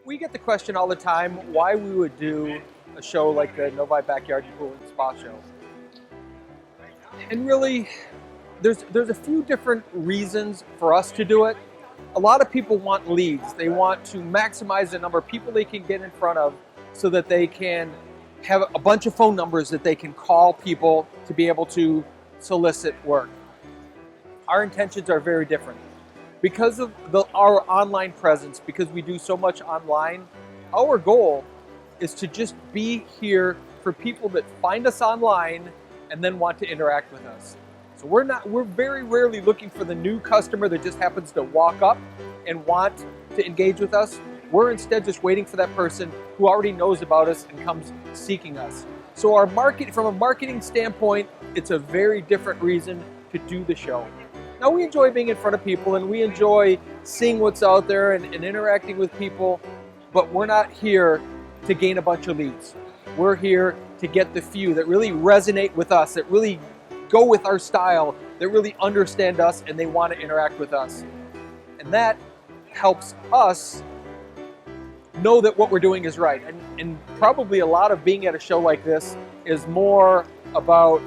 We get the question all the time why we would do a show like the Novi Backyard Pool and Spa Show. And really, there's a few different reasons for us to do it. A lot of people want leads. They want to maximize the number of people they can get in front of so that they can have a bunch of phone numbers that they can call people to be able to solicit work. Our intentions are very different. Because of our online presence, because we do so much online, our goal is to just be here for people that find us online and then want to interact with us. So we're very rarely looking for the new customer that just happens to walk up and want to engage with us. We're instead just waiting for that person who already knows about us and comes seeking us. So from a marketing standpoint, it's a very different reason to do the show. Now, we enjoy being in front of people and we enjoy seeing what's out there and interacting with people, but we're not here to gain a bunch of leads. We're here to get the few that really resonate with us, that really go with our style, that really understand us and they want to interact with us. And that helps us know that what we're doing is right. And probably a lot of being at a show like this is more about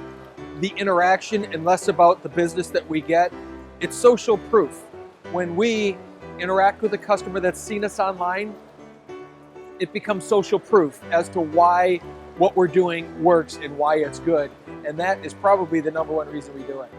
the interaction and less about the business that we get. It's social proof. When we interact with a customer that's seen us online, it becomes social proof as to why what we're doing works and why it's good. And that is probably the number one reason we do it.